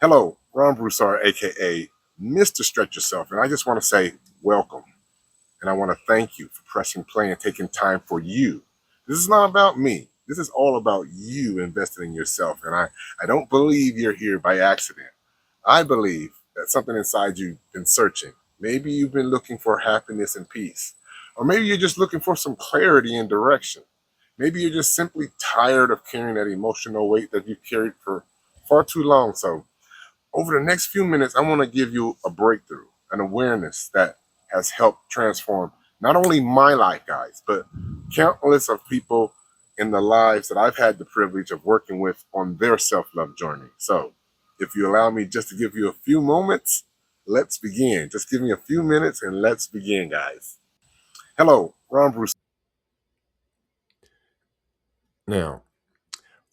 Hello, Ron Broussard, aka Mr. Stretch Yourself, and I just want to say welcome. And I want to thank you for pressing play and taking time for you. This is not about me. This is all about you investing in yourself. And I don't believe you're here by accident. I believe that something inside you've been searching. Maybe you've been looking for happiness and peace. Or maybe you're just looking for some clarity and direction. Maybe you're just simply tired of carrying that emotional weight that you've carried for far too long. So over the next few minutes, I want to give you a breakthrough, an awareness that has helped transform not only my life, guys, but countless of people in the lives that I've had the privilege of working with on their self-love journey. So if you allow me just to give you a few moments, let's begin. Just give me a few minutes and let's begin, guys. Hello, Ron Bruce. Now,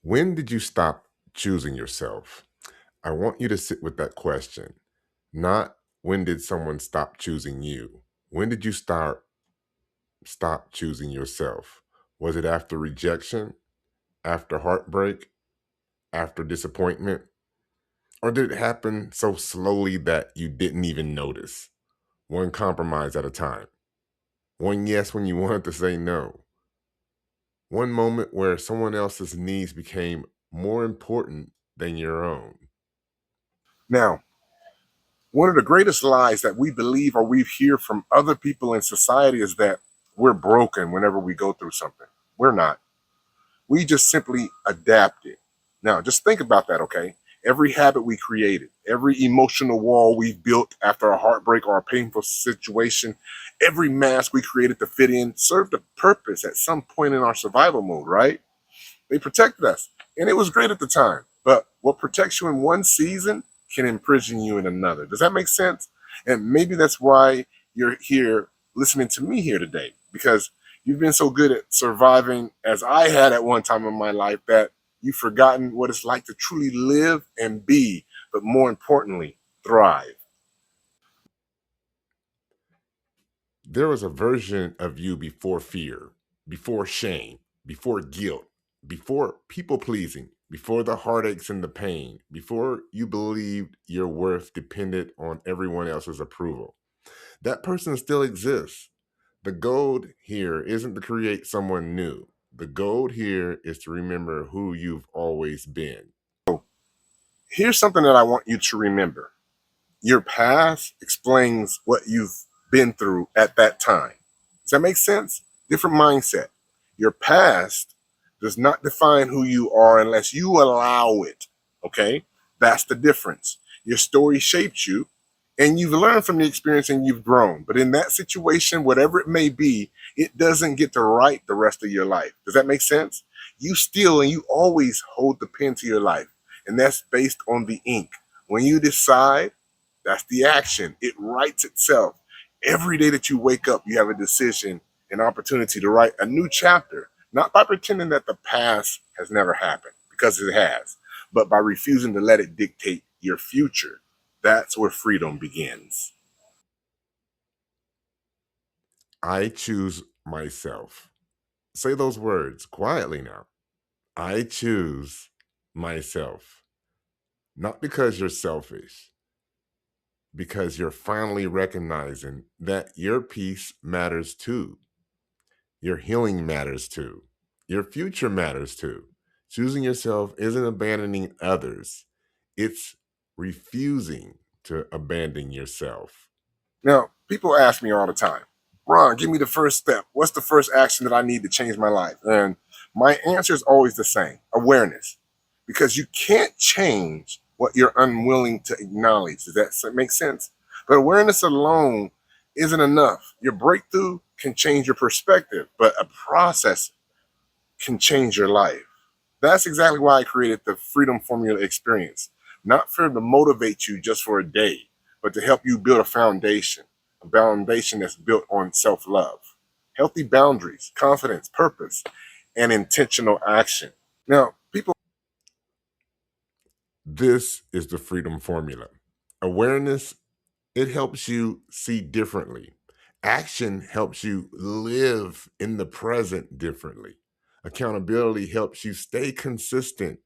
when did you stop choosing yourself? I want you to sit with that question. Not when did someone stop choosing you? When did you stop choosing yourself? Was it after rejection, after heartbreak, after disappointment? Or did it happen so slowly that you didn't even notice? One compromise at a time. One yes when you wanted to say no. One moment where someone else's needs became more important than your own. Now, one of the greatest lies that we believe or we hear from other people in society is that we're broken whenever we go through something. We're not. We just simply adapted. Now, just think about that, okay? Every habit we created, every emotional wall we built after a heartbreak or a painful situation, every mask we created to fit in served a purpose at some point in our survival mode, right? They protected us, and it was great at the time. But what protects you in one season can imprison you in another. Does that make sense? And maybe that's why you're here listening to me here today, because you've been so good at surviving as I had at one time in my life that you've forgotten what it's like to truly live and be, but more importantly, thrive. There was a version of you before fear, before shame, before guilt, before people pleasing, before the heartaches and the pain, before you believed your worth depended on everyone else's approval. That person still exists. The gold here isn't to create someone new. The gold here is to remember who you've always been. Here's something that I want you to remember. Your past explains what you've been through at that time. Does that make sense? Different mindset. Your past does not define who you are unless you allow it. Okay? That's the difference. Your story shaped you and you've learned from the experience and you've grown. But in that situation, whatever it may be, it doesn't get to write the rest of your life. Does that make sense? You still and you always hold the pen to your life. And that's based on the ink. When you decide, that's the action. It writes itself. Every day that you wake up, you have a decision, an opportunity to write a new chapter, not by pretending that the past has never happened, because it has, but by refusing to let it dictate your future. That's where freedom begins. I choose myself. Say those words quietly now. I choose myself. Not because you're selfish, because you're finally recognizing that your peace matters too. Your healing matters too. Your future matters too. Choosing yourself isn't abandoning others, it's refusing to abandon yourself. Now, people ask me all the time, Ron, give me the first step. What's the first action that I need to change my life? And my answer is always the same: awareness. Because you can't change what you're unwilling to acknowledge. Does that make sense? But awareness alone isn't enough. Your breakthrough can change your perspective, but a process can change your life. That's exactly why I created the Freedom Formula experience. Not for to motivate you just for a day, but to help you build a foundation that's built on self love, healthy boundaries, confidence, purpose, and intentional action. Now, people, This is the freedom formula. Awareness, it helps you see differently. Action helps you live in the present differently. Accountability helps you stay consistent.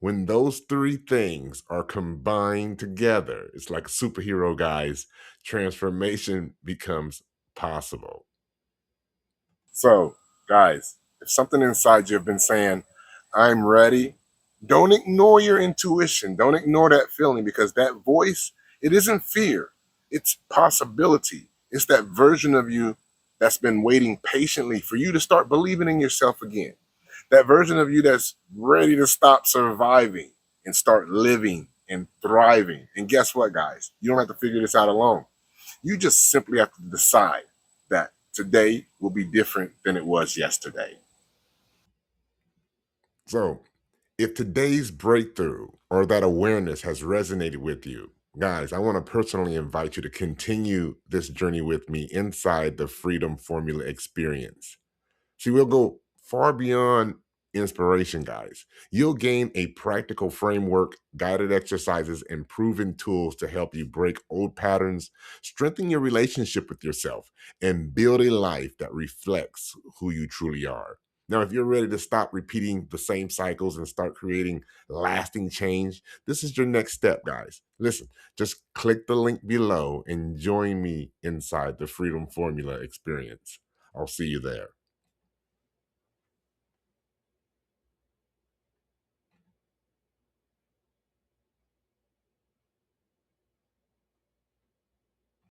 When those three things are combined together, it's like a superhero, guys. Transformation becomes possible. So, guys, if something inside you have been saying, I'm ready, don't ignore your intuition. Don't ignore that feeling, because that voice, it isn't fear, it's possibility. It's that version of you that's been waiting patiently for you to start believing in yourself again. That version of you that's ready to stop surviving and start living and thriving. And guess what, guys? You don't have to figure this out alone. You just simply have to decide that today will be different than it was yesterday. So, if today's breakthrough or that awareness has resonated with you, guys, I want to personally invite you to continue this journey with me inside the Freedom Formula experience. See, we'll go far beyond inspiration, guys. You'll gain a practical framework, guided exercises, and proven tools to help you break old patterns, strengthen your relationship with yourself, and build a life that reflects who you truly are. Now, if you're ready to stop repeating the same cycles and start creating lasting change, this is your next step, guys. Listen, just click the link below and join me inside the Freedom Formula experience. I'll see you there.